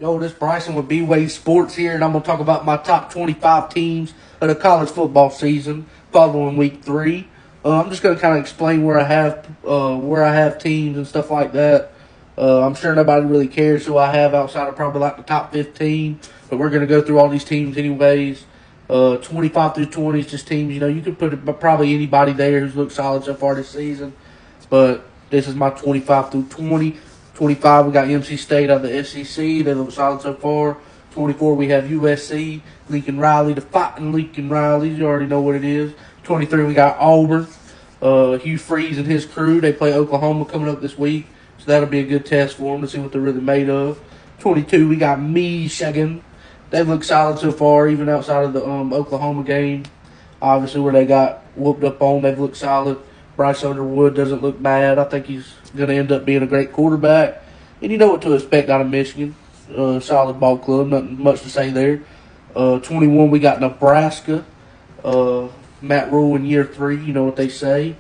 Yo, this Bryson with B-Wade Sports here, and I'm going to talk about my top 25 teams of the college football season following week 3. I'm just going to kind of explain where I have teams and stuff like that. I'm sure nobody really cares who I have outside of probably like the top 15, but we're going to go through all these teams anyways. 25 through 20 is just teams, you could put probably anybody there who's looked solid so far this season, but this is my 25 through 20. 25, we got NC State out of the SEC. They look solid so far. 24, we have USC, Lincoln Riley, the fighting Lincoln Riley. You already know what it is. 23, we got Auburn. Hugh Freeze and his crew. They play Oklahoma coming up this week, so that'll be a good test for them to see what they're really made of. 22, we got Michigan. They look solid so far, even outside of the Oklahoma game. Obviously, where they got whooped up on, they've looked solid. Bryce Underwood doesn't look bad. I think he's going to end up being a great quarterback. And you know what to expect out of Michigan. Solid ball club. Nothing much to say there. 21, we got Nebraska. Matt Rule in year 3. You know what they say.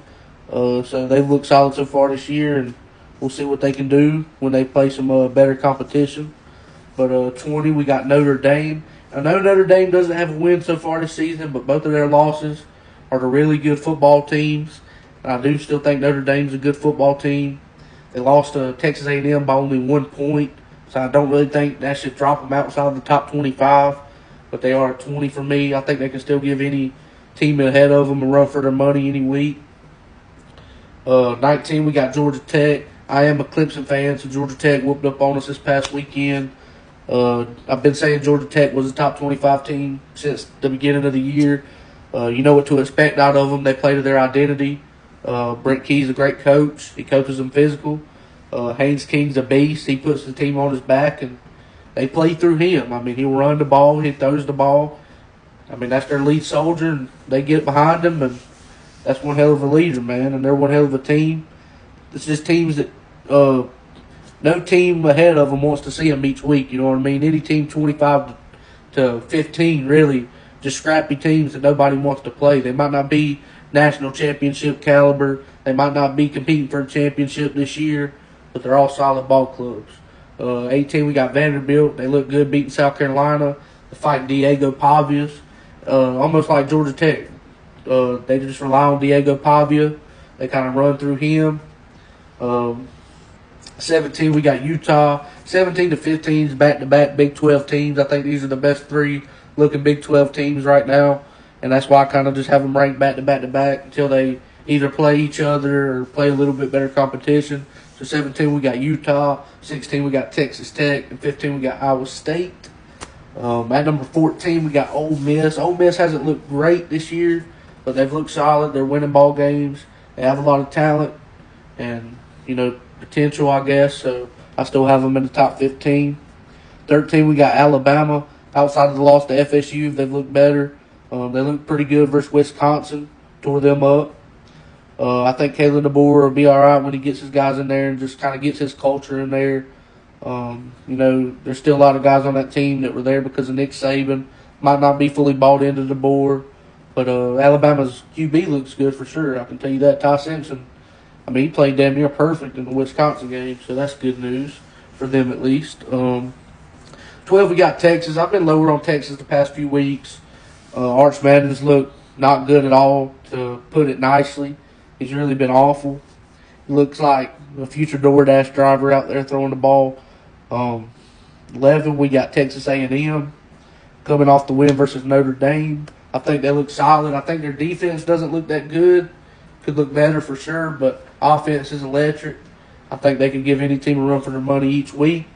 So they've looked solid so far this year, and we'll see what they can do when they play some better competition. But 20, we got Notre Dame. I know Notre Dame doesn't have a win so far this season, but both of their losses are to really good football teams. I do still think Notre Dame's a good football team. They lost to Texas A&M by only 1 point, so I don't really think that should drop them outside of the top 25. But they are at 20 for me. I think they can still give any team ahead of them a run for their money any week. 19, we got Georgia Tech. I am a Clemson fan, so Georgia Tech whooped up on us this past weekend. I've been saying Georgia Tech was a top 25 team since the beginning of the year. You know what to expect out of them. They play to their identity. Brent Key's a great coach. He coaches them physical. Haynes King's a beast. He puts the team on his back, and they play through him. I mean, he'll run the ball. He throws the ball. I mean, that's their lead soldier, and they get behind him, and that's one hell of a leader, man, and they're one hell of a team. It's just teams that no team ahead of them wants to see them each week, you know what I mean? Any team 25 to 15, really, just scrappy teams that nobody wants to play. They might not be national championship caliber. They might not be competing for a championship this year, but they're all solid ball clubs. 18, we got Vanderbilt. They look good beating South Carolina. They fight Diego Pavias, almost like Georgia Tech. They just rely on Diego Pavia. They kind of run through him. 17, we got Utah. 17 to 15 is back-to-back Big 12 teams. I think these are the best 3 looking Big 12 teams right now. And that's why I kind of just have them ranked back-to-back until they either play each other or play a little bit better competition. So 17, we got Utah. 16, we got Texas Tech. And 15, we got Iowa State. At number 14, we got Ole Miss. Ole Miss hasn't looked great this year, but they've looked solid. They're winning ball games. They have a lot of talent and, potential, I guess. So I still have them in the top 15. 13, we got Alabama. Outside of the loss to FSU, they've looked better. They look pretty good versus Wisconsin. Tore them up. I think Kalen DeBoer will be all right when he gets his guys in there and just kind of gets his culture in there. There's still a lot of guys on that team that were there because of Nick Saban. Might not be fully bought into DeBoer. But Alabama's QB looks good for sure. I can tell you that. Ty Simpson, he played damn near perfect in the Wisconsin game, so that's good news for them at least. 12, we got Texas. I've been lower on Texas the past few weeks. Arch Madden's looked not good at all, to put it nicely. He's really been awful. He looks like a future DoorDash driver out there throwing the ball. 11, we got Texas A&M coming off the win versus Notre Dame. I think they look solid. I think their defense doesn't look that good. Could look better for sure, but offense is electric. I think they can give any team a run for their money each week.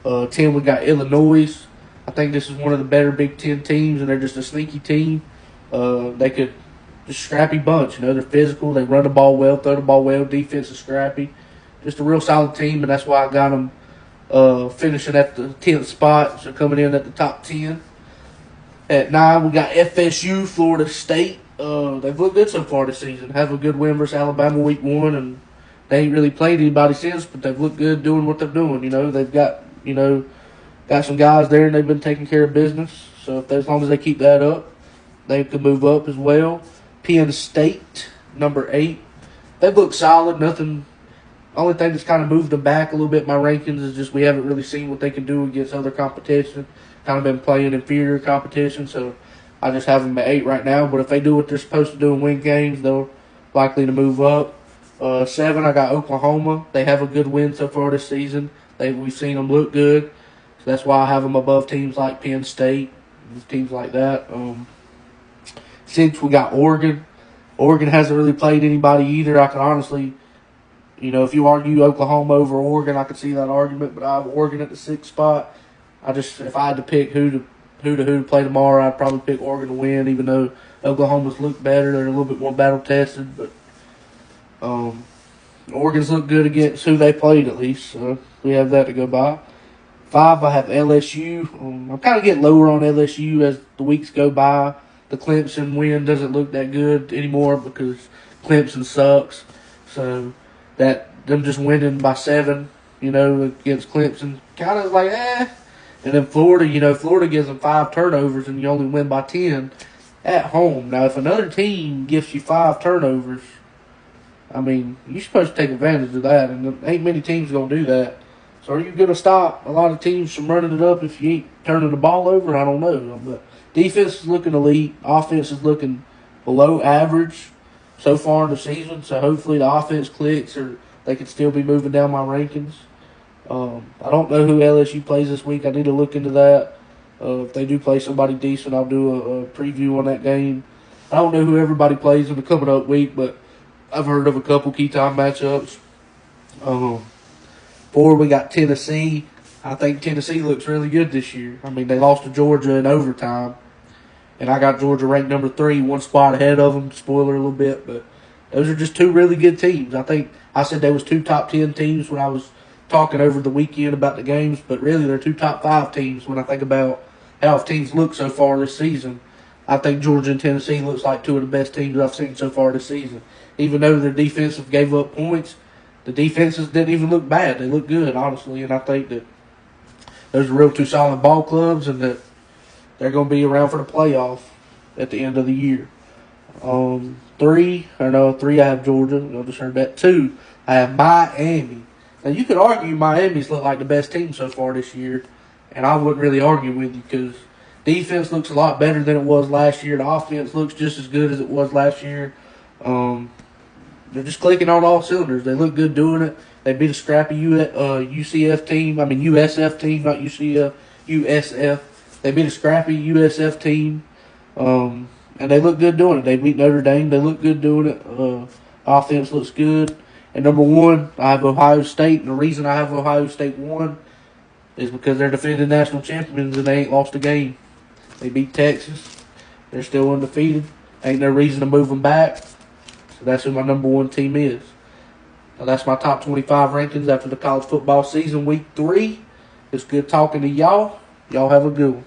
10, we got Illinois. I think this is one of the better Big Ten teams, and they're just a sneaky team. They could just scrappy bunch. They're physical. They run the ball well, throw the ball well. Defense is scrappy. Just a real solid team, and that's why I got them finishing at the 10th spot, so coming in at the top 10. At 9, we got FSU, Florida State. They've looked good so far this season. Have a good win versus Alabama week 1, and they ain't really played anybody since, but they've looked good doing what they're doing. They've got some guys there, and they've been taking care of business. So as long as they keep that up, they could move up as well. Penn State, number 8. They've looked solid. Nothing Only thing that's kind of moved them back a little bit in my rankings is just we haven't really seen what they can do against other competition. Kind of been playing inferior competition, so I just have them at 8 right now. But if they do what they're supposed to do and win games, they're likely to move up. 7, I got Oklahoma. They have a good win so far this season. We've seen them look good, so that's why I have them above teams like Penn State, teams like that. 6, we got Oregon. Oregon hasn't really played anybody either. I can honestly, if you argue Oklahoma over Oregon, I could see that argument. But I have Oregon at the 6th spot. If I had to pick who to play tomorrow, I'd probably pick Oregon to win. Even though Oklahoma's look better, they're a little bit more battle tested. But Oregon's looked good against who they played at least. So we have that to go by. 5, I have LSU. I'm kind of getting lower on LSU as the weeks go by. The Clemson win doesn't look that good anymore because Clemson sucks. So that them just winning by 7, against Clemson, kind of like And then Florida, Florida gives them 5 turnovers and you only win by 10 at home. Now, if another team gives you 5 turnovers, I mean, you're supposed to take advantage of that, and there ain't many teams going to do that. So are you going to stop a lot of teams from running it up if you ain't turning the ball over? I don't know. But defense is looking elite. Offense is looking below average so far in the season. So hopefully the offense clicks or they can still be moving down my rankings. I don't know who LSU plays this week. I need to look into that. If they do play somebody decent, I'll do a preview on that game. I don't know who everybody plays in the coming up week, but I've heard of a couple key time matchups. 4, we got Tennessee. I think Tennessee looks really good this year. I mean, they lost to Georgia in overtime, and I got Georgia ranked number 3, one spot ahead of them. Spoiler a little bit, but those are just 2 really good teams. I think I said there was 2 top 10 teams when I was talking over the weekend about the games, but really they're 2 top 5 teams when I think about how teams look so far this season. I think Georgia and Tennessee looks like 2 of the best teams I've seen so far this season. Even though their defensive gave up points, the defenses didn't even look bad. They look good, honestly, and I think that those are real 2 solid ball clubs and that they're going to be around for the playoff at the end of the year. 3, I have Georgia. I just heard that. 2, I have Miami. Now, you could argue Miami's look like the best team so far this year, and I wouldn't really argue with you because defense looks a lot better than it was last year. The offense looks just as good as it was last year. They're just clicking on all cylinders. They look good doing it. They beat a scrappy USF team, not UCF, USF. They beat a scrappy USF team, and they look good doing it. They beat Notre Dame. They look good doing it. Offense looks good. And number 1, I have Ohio State. And the reason I have Ohio State 1 is because they're defending national champions and they ain't lost a game. They beat Texas. They're still undefeated. Ain't no reason to move them back. So that's who my number 1 team is. Now that's my top 25 rankings after the college football season, week 3. It's good talking to y'all. Y'all have a good one.